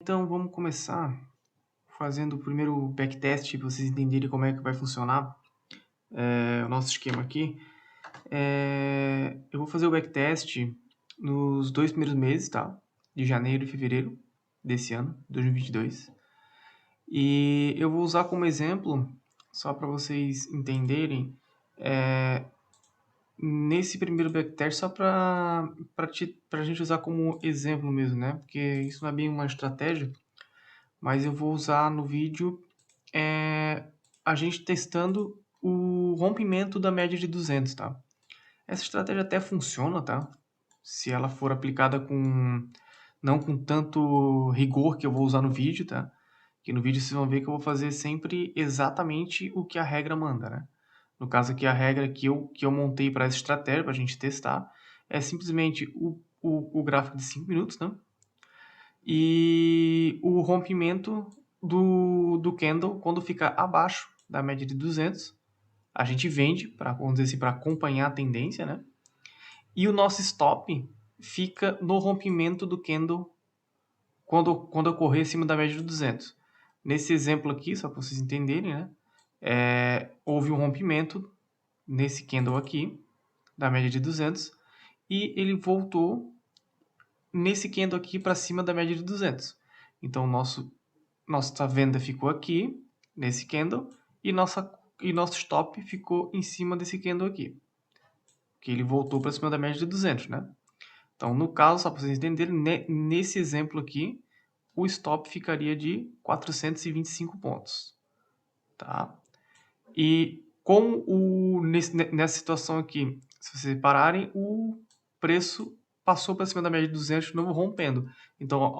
Então vamos começar fazendo o primeiro backtest para vocês entenderem como é que vai funcionar o nosso esquema aqui. Eu vou fazer o backtest nos 2 primeiros meses, tá? De janeiro e fevereiro desse ano, 2022. E eu vou usar como exemplo, só para vocês entenderem, nesse primeiro backtest, só para a gente usar como exemplo mesmo, né? Porque isso não é bem uma estratégia, mas eu vou usar no vídeo a gente testando o rompimento da média de 200, tá? Essa estratégia até funciona, tá? Se ela for aplicada não com tanto rigor que eu vou usar no vídeo, tá? Que no vídeo vocês vão ver que eu vou fazer sempre exatamente o que a regra manda, né? No caso aqui, a regra que eu montei para essa estratégia, para a gente testar, é simplesmente o gráfico de 5 minutos, né? E o rompimento do candle quando fica abaixo da média de 200, a gente vende, vamos dizer assim, para acompanhar a tendência, né? E o nosso stop fica no rompimento do candle quando ocorrer acima da média de 200. Nesse exemplo aqui, só para vocês entenderem, né? Houve um rompimento nesse candle aqui, da média de 200, e ele voltou nesse candle aqui para cima da média de 200. Então, nossa venda ficou aqui, nesse candle, e nosso stop ficou em cima desse candle aqui, que ele voltou para cima da média de 200, né? Então, no caso, só para vocês entenderem, nesse exemplo aqui, o stop ficaria de 425 pontos, tá? E nessa situação aqui, se vocês repararem, o preço passou para cima da média de 200 de novo, rompendo. Então,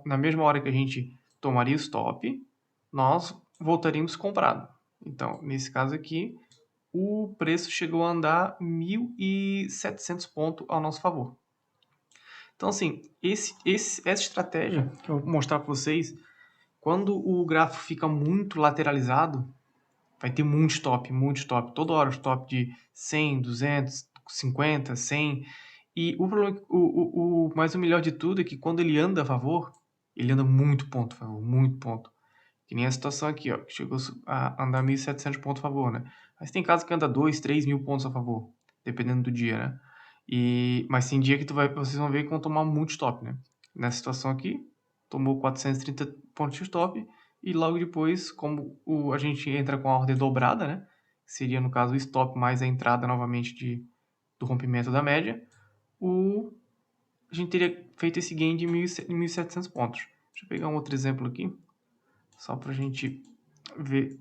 na mesma hora que a gente tomaria o stop, nós voltaríamos comprado. Então, nesse caso aqui, o preço chegou a andar 1.700 pontos ao nosso favor. Então, assim, essa estratégia que eu vou mostrar para vocês, quando o gráfico fica muito lateralizado, vai ter muito stop, muito stop. Toda hora stop de 100, 200, 50, 100. E o problema, mas o melhor de tudo é que quando ele anda a favor, ele anda muito ponto a favor, muito ponto. Que nem a situação aqui, ó, que chegou a andar 1.700 pontos a favor, né? Mas tem casos que anda 2, 3 mil pontos a favor, dependendo do dia, né? Mas tem dia que vocês vão ver que vão tomar muito stop, né? Nessa situação aqui, tomou 430 pontos de stop e logo depois, como a gente entra com a ordem dobrada, né? Seria, no caso, o stop mais a entrada novamente do rompimento da média, a gente teria feito esse gain de 1.700 pontos. Deixa eu pegar um outro exemplo aqui, só para a gente ver,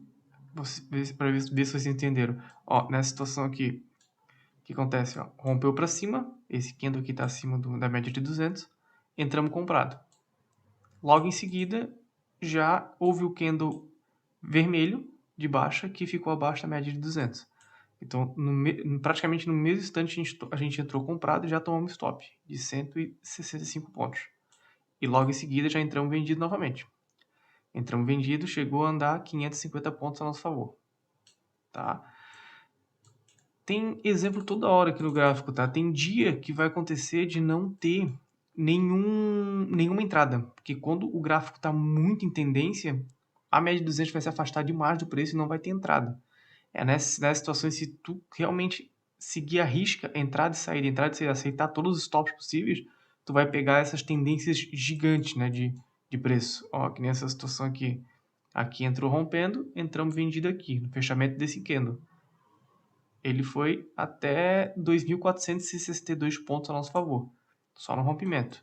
para ver se vocês entenderam. Ó, nessa situação aqui, o que acontece? Ó, rompeu para cima, esse candle aqui está acima da média de 200, entramos comprado. Logo em seguida, já houve o candle vermelho de baixa que ficou abaixo da média de 200. Então, praticamente no mesmo instante, a gente entrou comprado e já tomamos stop de 165 pontos. E logo em seguida já entramos vendido novamente. Entramos vendido, chegou a andar 550 pontos a nosso favor. Tá? Tem exemplo toda hora aqui no gráfico, tá? Tem dia que vai acontecer de não ter nenhuma entrada, porque quando o gráfico está muito em tendência, a média de 200 vai se afastar demais do preço e não vai ter entrada. Nessas situações, se tu realmente seguir a risca, entrada e saída, aceitar todos os stops possíveis, tu vai pegar essas tendências gigantes, né, de preço. Ó, que nem essa situação aqui. Aqui entrou rompendo, entramos vendido aqui, no fechamento desse candle. Ele foi até 2.462 pontos a nosso favor, só no rompimento.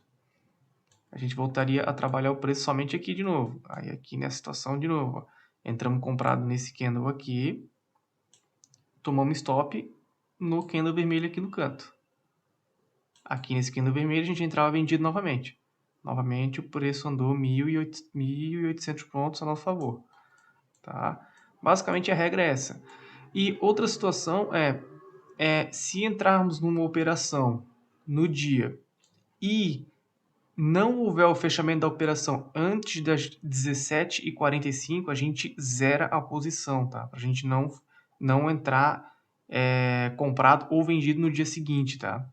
A gente voltaria a trabalhar o preço somente aqui de novo. Aí aqui nessa situação de novo, ó, entramos comprado nesse candle aqui, tomamos stop no candle vermelho aqui no canto. Aqui nesse candle vermelho a gente entrava vendido novamente. Novamente o preço andou 1.800 pontos a nosso favor. Tá? Basicamente a regra é essa. E outra situação se entrarmos numa operação no dia e não houver o fechamento da operação antes das 17h45, a gente zera a posição, tá? Pra gente não entrar comprado ou vendido no dia seguinte, tá?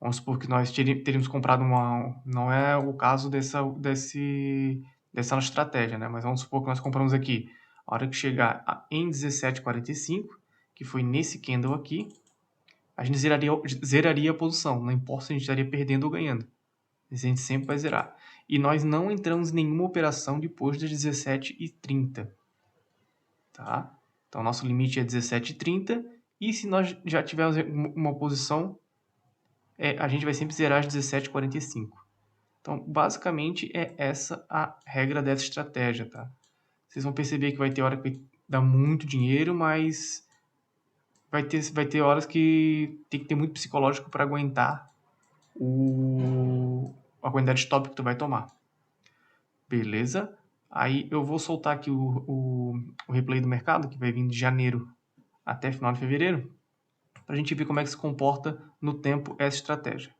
Vamos supor que nós teríamos comprado uma... Não é o caso dessa nossa estratégia, né? Mas vamos supor que nós compramos aqui. A hora que chegar em 17,45, que foi nesse candle aqui, a gente zeraria a posição. Não importa se a gente estaria perdendo ou ganhando. A gente sempre vai zerar. E nós não entramos em nenhuma operação depois das 17h30. Tá? Então, nosso limite é 17h30. E se nós já tivermos uma posição, a gente vai sempre zerar às 17h45. Então, basicamente, é essa a regra dessa estratégia, tá? Vocês vão perceber que vai ter hora que dá muito dinheiro, mas vai ter horas que tem que ter muito psicológico para aguentar a quantidade de stop que tu vai tomar. Beleza? Aí eu vou soltar aqui o replay do mercado, que vai vir de janeiro até final de fevereiro, para a gente ver como é que se comporta no tempo essa estratégia.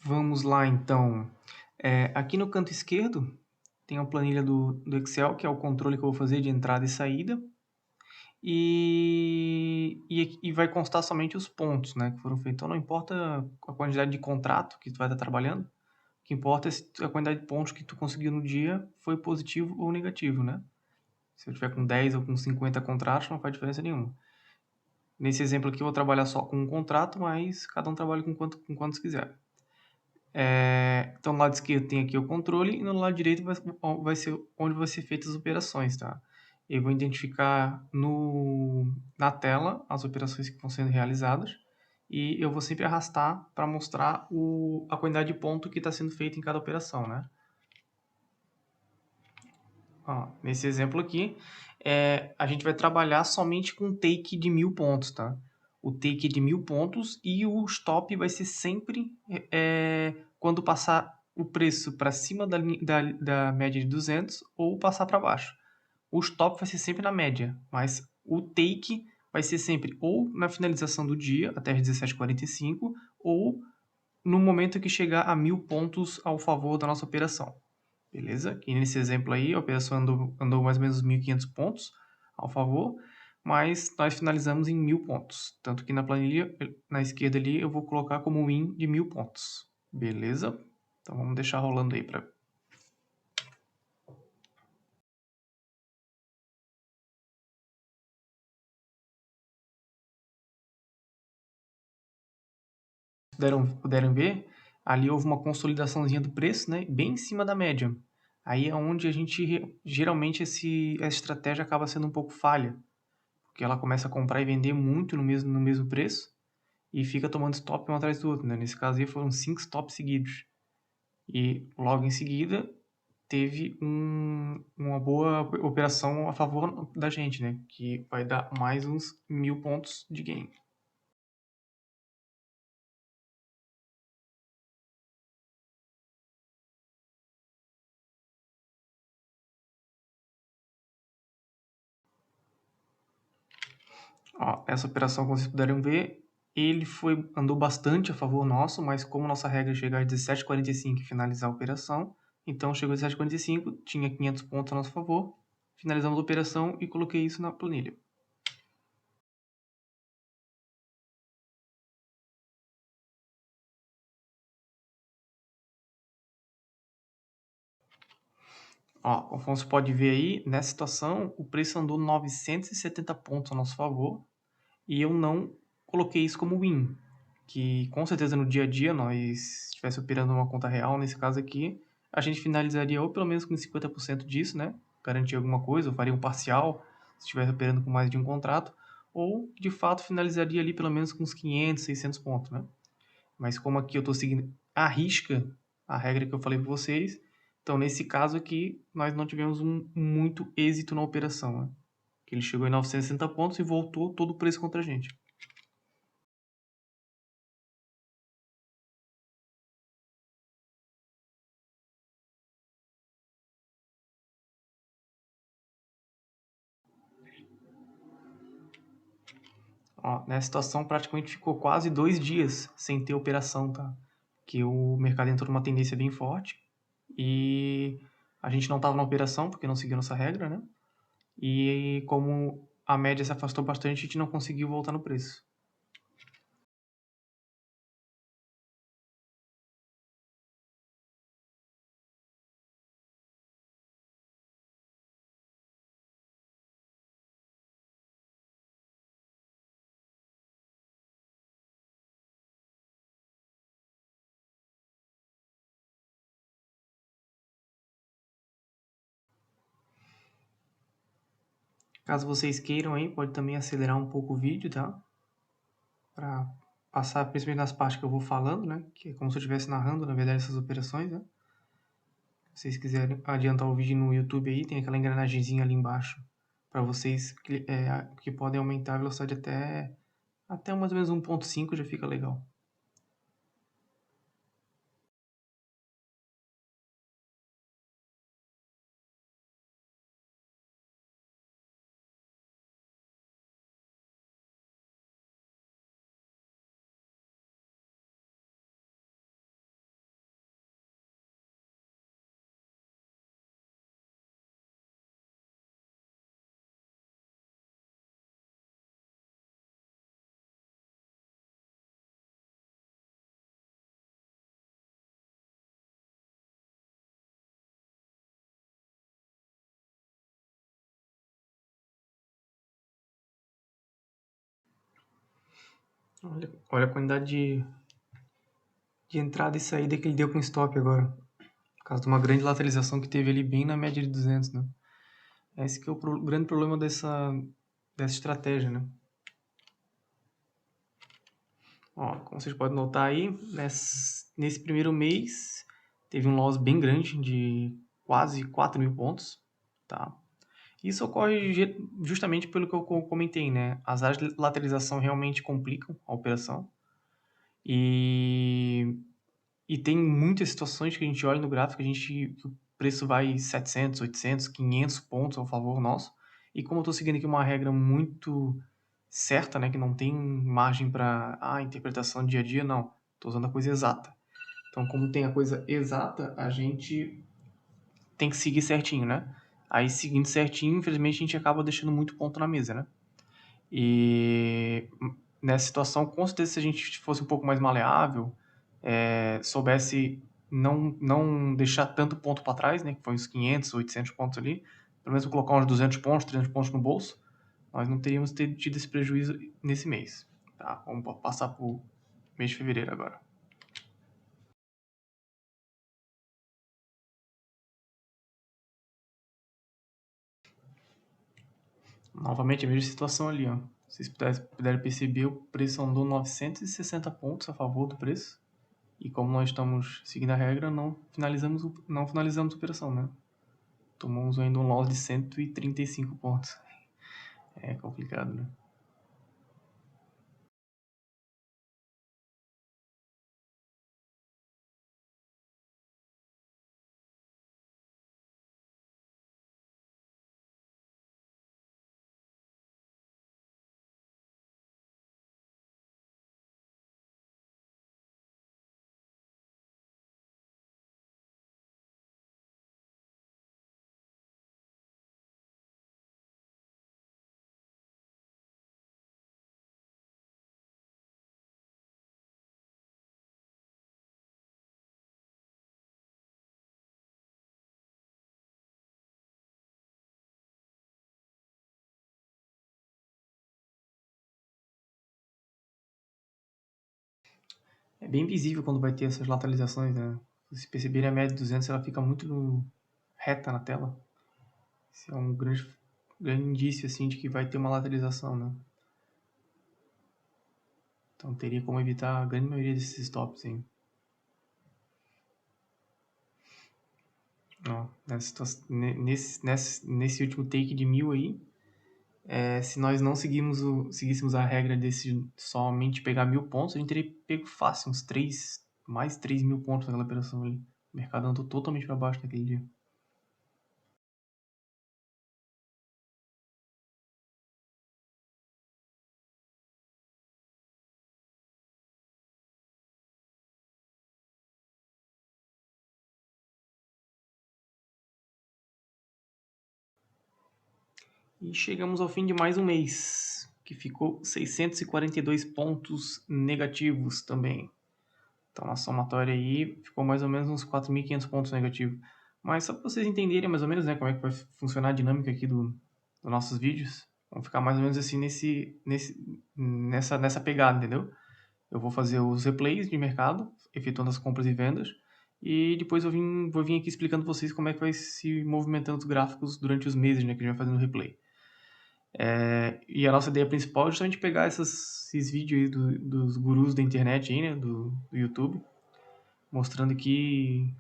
Vamos lá, então. Aqui no canto esquerdo tem a planilha do Excel, que é o controle que eu vou fazer de entrada e saída. E vai constar somente os pontos, né, que foram feitos. Então não importa a quantidade de contrato que tu vai estar trabalhando, o que importa é se a quantidade de pontos que tu conseguiu no dia foi positivo ou negativo, né? Se eu tiver com 10 ou com 50 contratos, não faz diferença nenhuma. Nesse exemplo aqui eu vou trabalhar só com um contrato, mas cada um trabalha com quantos quiser. Então no lado esquerdo tem aqui o controle e no lado direito vai ser onde vai ser feitas as operações, tá? Eu vou identificar na tela as operações que estão sendo realizadas e eu vou sempre arrastar para mostrar a quantidade de ponto que está sendo feita em cada operação, né? Ó, nesse exemplo aqui, a gente vai trabalhar somente com take de 1000 pontos, tá? O take de 1000 pontos e o stop vai ser sempre quando passar o preço para cima da média de 200 ou passar para baixo. O stop vai ser sempre na média, mas o take vai ser sempre ou na finalização do dia, até as 17h45, ou no momento que chegar a 1000 pontos ao favor da nossa operação. Beleza? Aqui nesse exemplo aí, a operação andou mais ou menos 1.500 pontos ao favor, mas nós finalizamos em 1000 pontos. Tanto que na planilha, na esquerda ali, eu vou colocar como win de 1000 pontos. Beleza? Então vamos deixar rolando aí para... Puderam ver, ali houve uma consolidaçãozinha do preço, né? Bem em cima da média. Aí é onde a gente, geralmente, essa estratégia acaba sendo um pouco falha, porque ela começa a comprar e vender muito no mesmo preço, e fica tomando stop um atrás do outro, né? Nesse caso aí foram 5 stops seguidos. E logo em seguida teve uma boa operação a favor da gente, né? Que vai dar mais uns 1000 pontos de gain. Ó, essa operação, como vocês puderam ver, andou bastante a favor nosso, mas como nossa regra é chegar às 17h45 e finalizar a operação, então chegou às 17h45, tinha 500 pontos a nosso favor, finalizamos a operação e coloquei isso na planilha. Ó, como você pode ver aí, nessa situação, o preço andou 970 pontos a nosso favor e eu não coloquei isso como win, que com certeza no dia a dia nós estivesse operando uma conta real, nesse caso aqui, a gente finalizaria ou pelo menos com 50% disso, né? Garantir alguma coisa, ou faria um parcial, se estivesse operando com mais de um contrato, ou de fato finalizaria ali pelo menos com uns 500, 600 pontos, né? Mas como aqui eu estou seguindo à risca a regra que eu falei para vocês, então nesse caso aqui nós não tivemos muito êxito na operação, né? Que ele chegou em 960 pontos e voltou todo o preço contra a gente. Ó, nessa situação praticamente ficou quase 2 dias sem ter operação, tá? Que o mercado entrou numa tendência bem forte e a gente não estava na operação porque não seguiu nossa regra, né? E como a média se afastou bastante e a gente não conseguiu voltar no preço. Caso vocês queiram aí, pode também acelerar um pouco o vídeo, tá? Para passar principalmente nas partes que eu vou falando, né? Que é como se eu estivesse narrando, na verdade, essas operações, né? Se vocês quiserem adiantar o vídeo no YouTube aí, tem aquela engrenagemzinha ali embaixo para vocês que podem aumentar a velocidade até mais ou menos 1.5 já fica legal. Olha a quantidade de entrada e saída que ele deu com stop agora. Por causa de uma grande lateralização que teve ali bem na média de 200, né? Esse que é o grande problema dessa estratégia, né? Ó, como vocês podem notar aí, nesse primeiro mês teve um loss bem grande de quase 4.000 pontos, tá? Isso ocorre justamente pelo que eu comentei, né? As áreas de lateralização realmente complicam a operação e, e tem muitas situações que a gente olha no gráfico, que o preço vai 700, 800, 500 pontos ao favor nosso. E como eu estou seguindo aqui uma regra muito certa, né, que não tem margem para interpretação do dia a dia, não. Estou usando a coisa exata. Então, como tem a coisa exata, a gente tem que seguir certinho, né? Aí, seguindo certinho, infelizmente, a gente acaba deixando muito ponto na mesa, né? E nessa situação, com certeza, se a gente fosse um pouco mais maleável, soubesse não deixar tanto ponto para trás, né? Que foi uns 500, 800 pontos ali, pelo menos colocar uns 200 pontos, 300 pontos no bolso, nós não teríamos tido esse prejuízo nesse mês. Tá? Vamos passar para o mês de fevereiro agora. Novamente a mesma situação ali, ó. Se vocês puderem perceber, o preço andou 960 pontos a favor do preço. E como nós estamos seguindo a regra, não finalizamos a operação, né? Tomamos ainda um loss de 135 pontos. É complicado, né? É bem visível quando vai ter essas lateralizações, né? Se vocês perceberem, a média de 200 ela fica muito reta na tela. Isso é um grande indício, assim, de que vai ter uma lateralização, né? Então teria como evitar a grande maioria desses stops, hein? Ó, nesse último take de 1.000 aí, se nós não seguíssemos a regra desse somente pegar 1.000 pontos, a gente teria pego fácil uns mais 3.000 pontos naquela operação ali. O mercado andou totalmente para baixo naquele dia. E chegamos ao fim de mais um mês, que ficou 642 pontos negativos também. Então a somatória aí ficou mais ou menos uns 4.500 pontos negativos. Mas só para vocês entenderem mais ou menos, né, como é que vai funcionar a dinâmica aqui dos nossos vídeos, vamos ficar mais ou menos assim nessa pegada, entendeu? Eu vou fazer os replays de mercado, efetuando as compras e vendas, e depois vou vir aqui explicando para vocês como é que vai se movimentando os gráficos durante os meses, né, que a gente vai fazendo o replay. E a nossa ideia principal é justamente pegar esses vídeos aí dos gurus da internet aí, né, do YouTube, mostrando que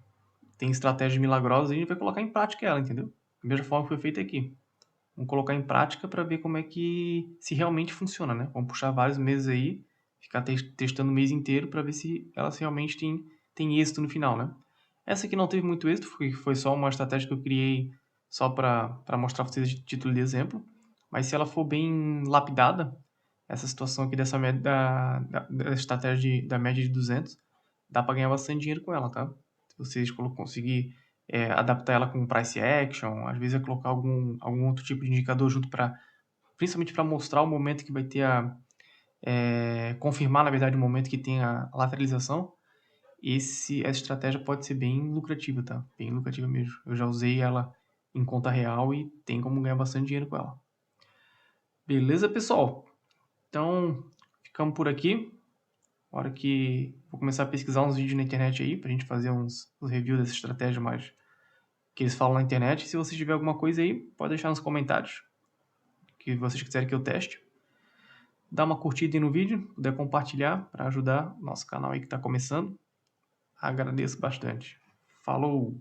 tem estratégias milagrosas e a gente vai colocar em prática ela, entendeu? Da mesma forma que foi feito aqui. Vamos colocar em prática para ver como é que se realmente funciona, né? Vamos puxar vários meses aí, ficar testando o mês inteiro para ver se elas realmente têm êxito no final, né? Essa aqui não teve muito êxito, foi só uma estratégia que eu criei só para mostrar para vocês de título de exemplo. Mas se ela for bem lapidada, essa situação aqui dessa média da estratégia da média de 200, dá para ganhar bastante dinheiro com ela, tá? Se vocês conseguir adaptar ela com price action, às vezes é colocar algum outro tipo de indicador junto principalmente para mostrar o momento que vai ter confirmar, na verdade, o momento que tem a lateralização. Essa estratégia pode ser bem lucrativa, tá? Bem lucrativa mesmo. Eu já usei ela em conta real e tem como ganhar bastante dinheiro com ela. Beleza, pessoal? Então, ficamos por aqui. Hora que vou começar a pesquisar uns vídeos na internet aí pra gente fazer uns reviews dessa estratégia mais que eles falam na internet. Se você tiver alguma coisa aí, pode deixar nos comentários que vocês quiserem que eu teste. Dá uma curtida aí no vídeo, puder compartilhar para ajudar o nosso canal aí que está começando. Agradeço bastante. Falou!